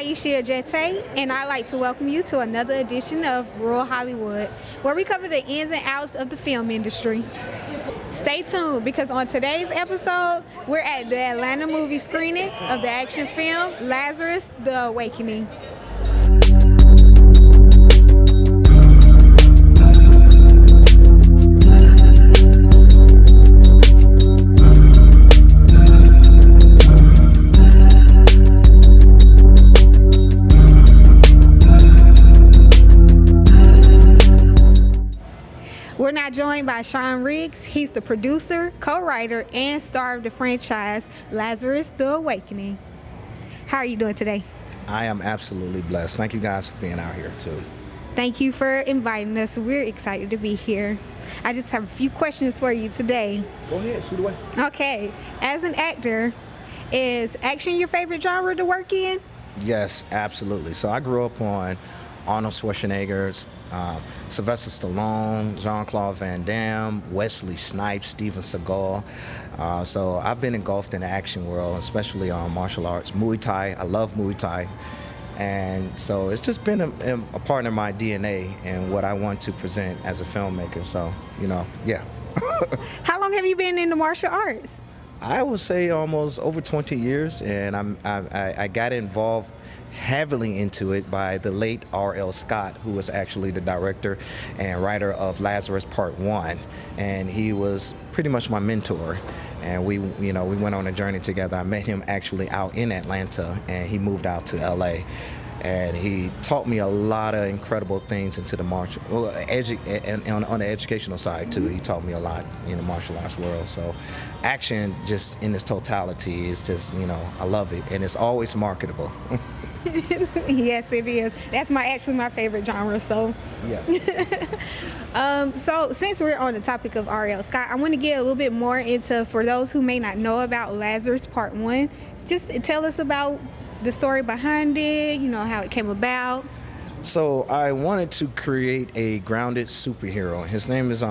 Aisha Jete, and I'd like to welcome you to another edition of Rural Hollywood, where we cover the ins and outs of the film industry. Stay tuned, because on today's episode, we're at the Atlanta movie screening of the action film Lazarus the Awakening. We're now joined by Sean Riggs. He's the producer, co-writer, and star of the franchise Lazarus the Awakening. How are you doing today? I am absolutely blessed. Thank you guys for being out here too. Thank you for inviting us. We're excited to be here. I just have a few questions for you today. Go ahead, shoot away. Okay, as an actor, is action your favorite genre to work in? Yes, absolutely. So I grew up on Arnold Schwarzenegger, Sylvester Stallone, Jean-Claude Van Damme, Wesley Snipes, Steven Seagal. So I've been engulfed in the action world, especially on martial arts, Muay Thai. I love Muay Thai. And so it's just been a part of my DNA and what I want to present as a filmmaker. So, yeah. How long have you been in the martial arts? I would say almost over 20 years, and I got involved heavily into it by the late R.L. Scott, who was actually the director and writer of Lazarus Part 1, and he was pretty much my mentor. And we went on a journey together. I met him actually out in Atlanta, and he moved out to L.A. And he taught me a lot of incredible things into the martial, and on the educational side too. He taught me a lot in the martial arts world. So, action just in its totality is just, I love it, and it's always marketable. Yes, it is. That's actually my favorite genre. So, yeah. So since we're on the topic of R.L. Scott, I want to get a little bit more into, for those who may not know about Lazarus Part 1, just tell us about the story behind it, how it came about. So I wanted to create a grounded superhero. His name is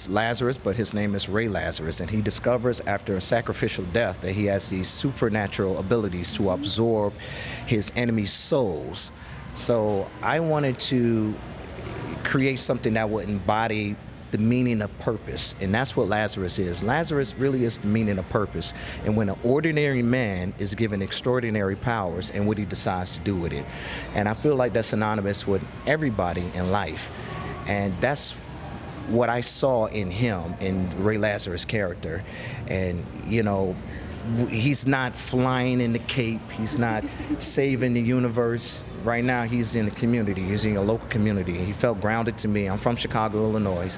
Lazarus, but his name is Ray Lazarus, and he discovers after a sacrificial death that he has these supernatural abilities to absorb his enemies' souls. So I wanted to create something that would embody the meaning of purpose, and that's what Lazarus is. Lazarus really is the meaning of purpose, and when an ordinary man is given extraordinary powers and what he decides to do with it. And I feel like that's synonymous with everybody in life, and that's what I saw in him, in Ray Lazarus' character. And he's not flying in the Cape, he's not saving the universe. Right now, he's in the community. He's in a local community. He felt grounded to me. I'm from Chicago, Illinois,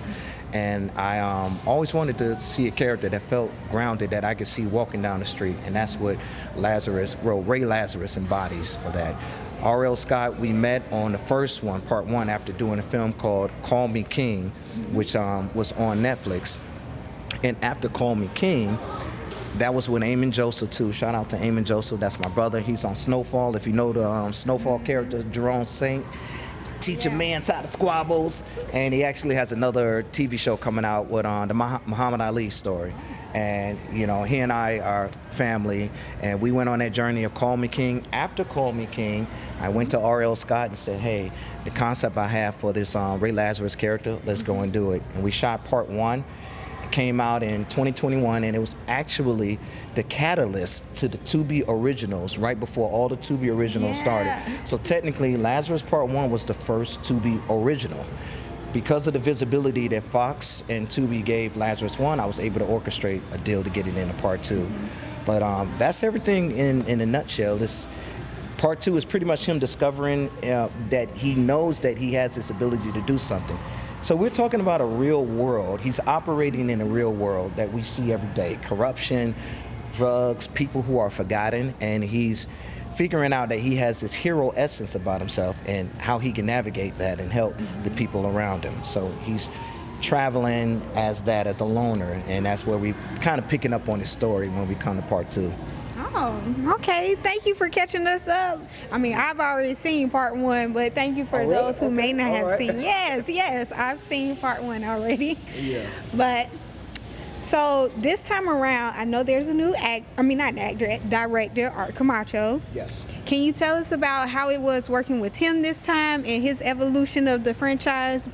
and I always wanted to see a character that felt grounded, that I could see walking down the street, and that's what Ray Lazarus embodies for that. R.L. Scott, we met on the first one, Part 1, after doing a film called Call Me King, which was on Netflix. And after Call Me King, that was with Eamon Joseph too. Shout out to Eamon Joseph. That's my brother. He's on Snowfall. If you know the Snowfall character, Jerome Saint, teach a man how to squabbles. And he actually has another TV show coming out with the Muhammad Ali story. And he and I are family, and we went on that journey of Call Me King. After Call Me King, I went to R.L. Scott and said, hey, the concept I have for this Ray Lazarus character, let's go and do it. And we shot Part 1. Came out in 2021, and it was actually the catalyst to the Tubi originals right before all the Tubi originals started. So technically, Lazarus Part 1 was the first Tubi original. Because of the visibility that Fox and Tubi gave Lazarus 1, I was able to orchestrate a deal to get it into Part 2. But that's everything in a nutshell. This Part 2 is pretty much him discovering that he knows that he has this ability to do something. So we're talking about a real world. He's operating in a real world that we see every day. Corruption, drugs, people who are forgotten, and he's figuring out that he has this hero essence about himself and how he can navigate that and help the people around him. So he's traveling as a loner, and that's where we kind of picking up on his story when we come to Part 2. Oh, okay. Thank you for catching us up. I mean, I've already seen Part 1, but thank you for those who may not have seen. Yes, I've seen Part 1 already. Yeah. But So this time around, I know there's a new director, Art Camacho. Yes. Can you tell us about how it was working with him this time and his evolution of the franchise,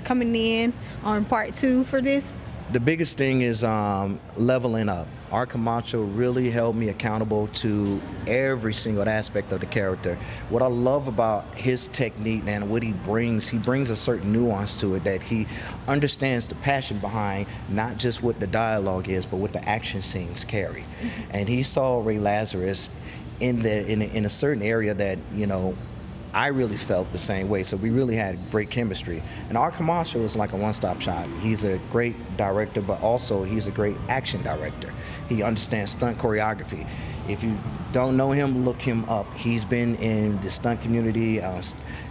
coming in on part 2 for this? The biggest thing is leveling up. Art Camacho really held me accountable to every single aspect of the character. What I love about his technique and what he brings a certain nuance to it, that he understands the passion behind not just what the dialogue is, but what the action scenes carry. And he saw Ray Lazarus in a certain area that, I really felt the same way, so we really had great chemistry. And Art Camacho is like a one-stop shop. He's a great director, but also he's a great action director. He understands stunt choreography. If you don't know him, look him up. He's been in the stunt community,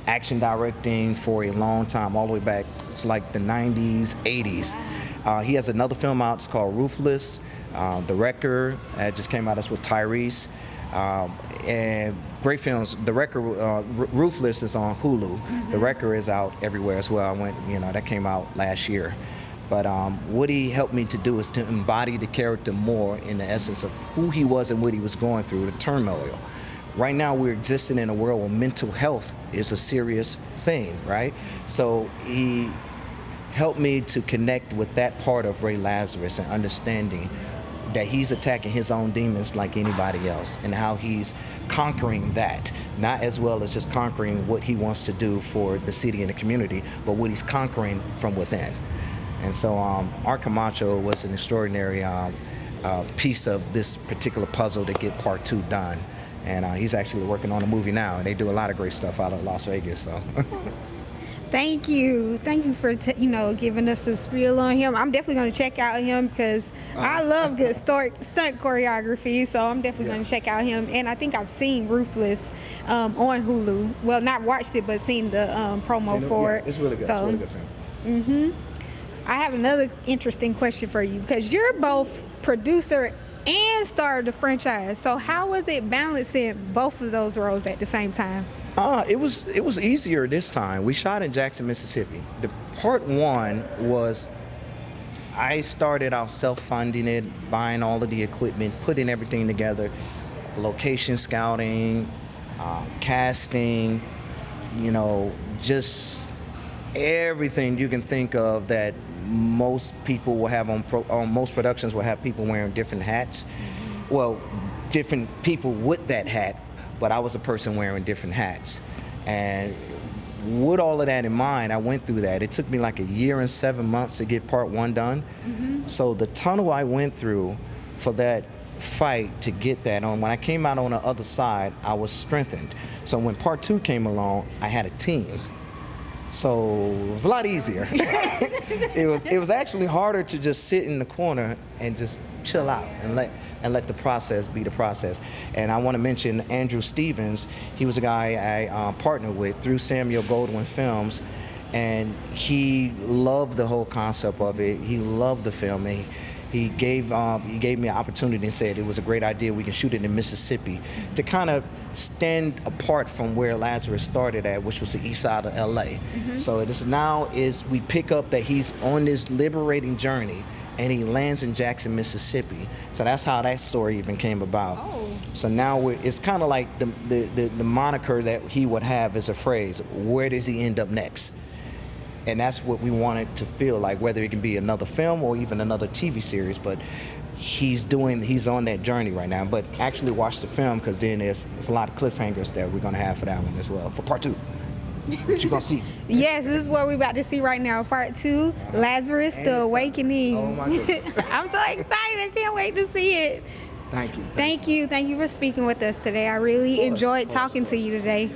action directing for a long time, all the way back, it's like the 90s, 80s. He has another film out, it's called Ruthless. The Wrecker, just came out, that's with Tyrese. And great films. The Wrecker, Ruthless is on Hulu. The Wrecker is out everywhere as well. That came out last year. But what he helped me to do is to embody the character more in the essence of who he was and what he was going through, the turmoil. Right now we're existing in a world where mental health is a serious thing, right? So he helped me to connect with that part of Ray Lazarus and understanding that he's attacking his own demons like anybody else, and how he's conquering that, not as well as just conquering what he wants to do for the city and the community, but what he's conquering from within. And so Art Camacho was an extraordinary piece of this particular puzzle to get part 2 done. And he's actually working on a movie now, and they do a lot of great stuff out of Las Vegas. So. Thank you for giving us a spiel on him. I'm definitely going to check out him because I love good stunt choreography. So I'm definitely going to check out him. And I think I've seen Ruthless on Hulu. Well, not watched it, but seen the promo for it. It's really good. So, it's really good film. I have another interesting question for you because you're both producer and star of the franchise. So how was it balancing both of those roles at the same time? It was easier this time. We shot in Jackson, Mississippi. The part 1 was, I started out self-funding it, buying all of the equipment, putting everything together, location scouting, casting, just everything you can think of that most people will have on most productions will have people wearing different hats. Well, different people with that hat, but I was a person wearing different hats. And with all of that in mind, I went through that. It took me like a year and 7 months to get part 1 done. So the tunnel I went through for that fight to get that on, when I came out on the other side, I was strengthened. So when part 2 came along, I had a team. So it was a lot easier. It was actually harder to just sit in the corner and just chill out and let the process be the process. And I want to mention Andrew Stevens. He was a guy I partnered with through Samuel Goldwyn Films, and he loved the whole concept of it. He loved the film. And he gave me an opportunity and said it was a great idea. We can shoot it in Mississippi to kind of stand apart from where Lazarus started at, which was the east side of LA. So it is now we pick up that he's on this liberating journey, and he lands in Jackson, Mississippi. So that's how that story even came about. So now it's kind of like the moniker that he would have as a phrase, where does he end up next? And that's what we wanted to feel like, whether it can be another film or even another TV series, but he's on that journey right now. But actually watch the film, because then there's a lot of cliffhangers that we're gonna have for that one as well, for part 2. What you gonna see? Yes, this is what we're about to see right now, part 2, Lazarus the Awakening. Oh my goodness. I'm so excited, I can't wait to see it. Thank you. Thank you for speaking with us today. I really enjoyed talking to you today.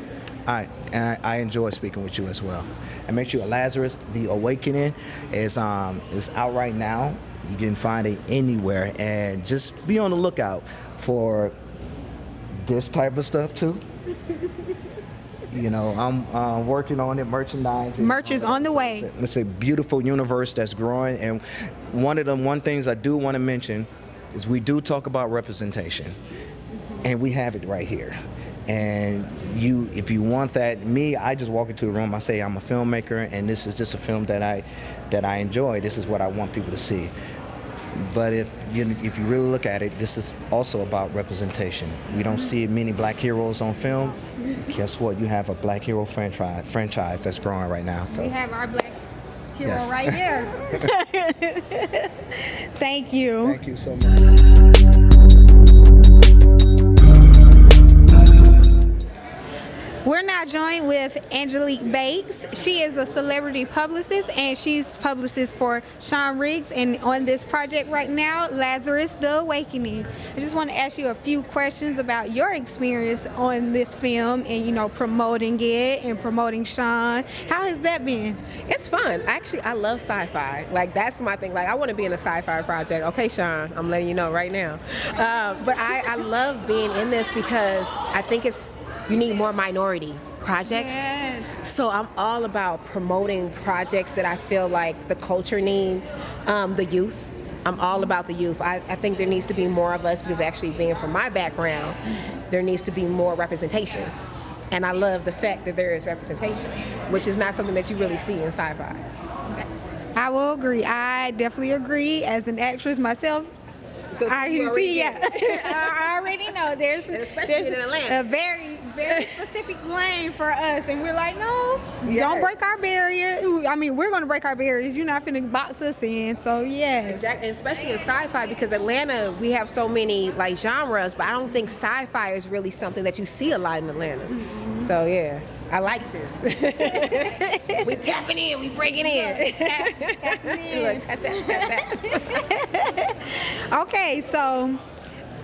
All right, and I enjoy speaking with you as well. And make sure Lazarus the Awakening is out right now. You can find it anywhere, and just be on the lookout for this type of stuff too. I'm working on it, merchandising. Merch is on the way. It's a beautiful universe that's growing, and one things I do want to mention is we do talk about representation, and we have it right here. And if you want that, I just walk into a room, I say I'm a filmmaker, and this is just a film that I enjoy. This is what I want people to see. But if you really look at it, this is also about representation. We don't see many black heroes on film. Guess what? You have a black hero franchise that's growing right now. So we have our black hero Yes. right here. Thank you. Thank you so much. We're now joined with Angelique Bates. She is a celebrity publicist, and she's publicist for Sean Riggs, and on this project right now, Lazarus the Awakening. I just want to ask you a few questions about your experience on this film and, you know, promoting it and promoting Sean. How has that been? It's fun. Actually, I love sci-fi. Like, that's my thing. Like, I want to be in a sci-fi project. Okay, Sean, I'm letting you know right now. But I love being in this because I think you need more minority projects. Yes. So I'm all about promoting projects that I feel like the culture needs, the youth. I'm all about the youth. I think there needs to be more of us, because actually being from my background, there needs to be more representation. And I love the fact that there is representation, which is not something that you really see in sci-fi. I will agree. I definitely agree. As an actress myself, So I you already see. get Yeah, I already know there's especially in Atlanta. a very specific lane for us, and we're like, no, Yeah. don't break our barrier. Ooh, I mean, we're gonna break our barriers. You're not finna box us in. So yes, Exactly, and especially in sci-fi, because Atlanta, we have so many like genres, but I don't think sci-fi is really something that you see a lot in Atlanta. So yeah, I like this. We tapping in, we breaking in. tapping in. Look, tap, tap, tap, tap. Okay, so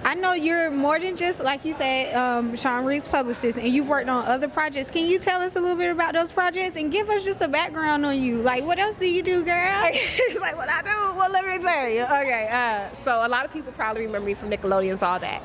I know you're more than just, like you said, Sean Reed's publicist, and you've worked on other projects. Can you tell us a little bit about those projects and give us just a background on you? Like, what else do you do, girl? It's like, what I do? Well, let me tell you. Okay, so a lot of people probably remember me from Nickelodeon's All That.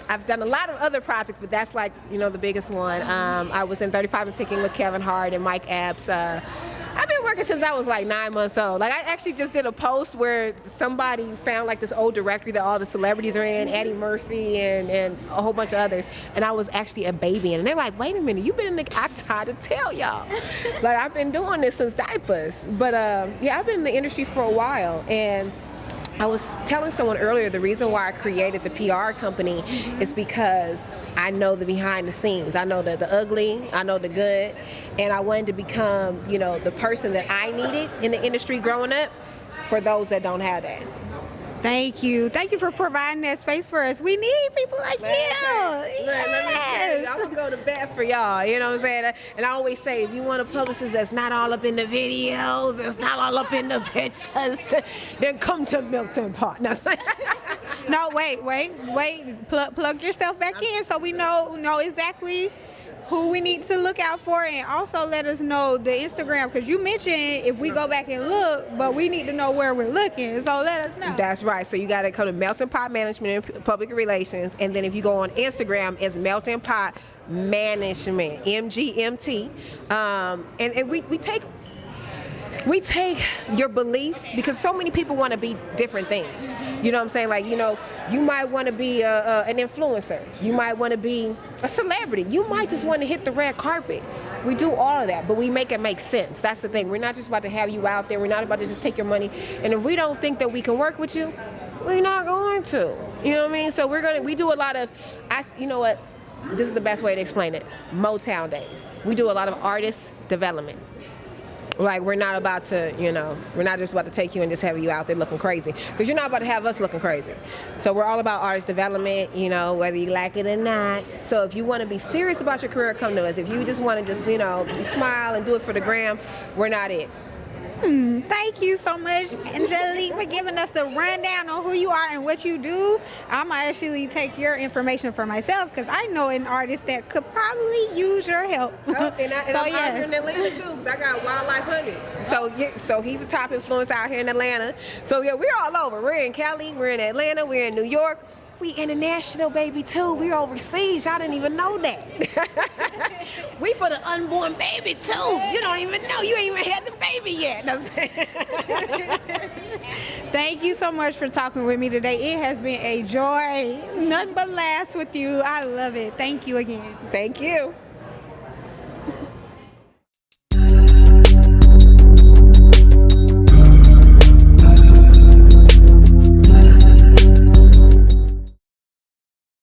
I've done a lot of other projects, but that's like, you know, the biggest one. I was in 35 and Ticking with Kevin Hart and Mike Epps. I've been working since I was like 9 months old. Like, I actually just did a post where somebody found like this old directory that all the celebrities are in, Eddie Murphy and a whole bunch of others, and I was actually a baby, and they're like, wait a minute, you've been in the, I tried to tell y'all. Like, I've been doing this since diapers. But yeah, I've been in the industry for a while, and I was telling someone earlier, the reason why I created the PR company is because I know the behind the scenes. I know the ugly, I know the good, and I wanted to become, you know, the person that I needed in the industry growing up for those that don't have that. Thank you. Thank you for providing that space for us. We need people like you. Let me tell you, I'm gonna go to bat for y'all, you know what I'm saying? And I always say, if you want a publicist that's not all up in the videos, that's not all up in the pictures, then come to Milton Partners. No, wait. Plug yourself back in so we know exactly who we need to look out for, and also let us know the Instagram, because you mentioned if we go back and look, but we need to know where we're looking, so let us know. That's right. So you got to come to Melting Pot Management and Public Relations, and then if you go on Instagram, it's Melting Pot Management, MGMT, and we take your beliefs, because so many people want to be different things. You know what I'm saying? Like, you know, you might want to be an influencer. You might want to be a celebrity. You might just want to hit the red carpet. We do all of that, but we make it make sense. That's the thing. We're not just about to have you out there. We're not about to just take your money. And if we don't think that we can work with you, we're not going to. You know what I mean? So we do a lot of, you know what? This is the best way to explain it. Motown days. We do a lot of artist development. Like, we're not about to, you know, we're not just about to take you and just have you out there looking crazy, because you're not about to have us looking crazy. So we're all about artist development, you know, whether you like it or not. So if you want to be serious about your career, come to us. If you just want to just, you know, smile and do it for the gram, we're not it. Thank you so much, Angelique, for giving us the rundown on who you are and what you do. I'm going to actually take your information for myself, because I know an artist that could probably use your help. Oh, and I'm out here in Atlanta too, because I got Wildlife Honey. So yeah, so he's a top influence out here in Atlanta. So yeah, we're all over. We're in Cali, we're in Atlanta, we're in New York. We international, baby, too. We're overseas. Y'all didn't even know that. We for the unborn baby, too. You don't even know. You ain't even had the baby yet. Thank you so much for talking with me today. It has been a joy. Nothing but laughs with you. I love it. Thank you again. Thank you.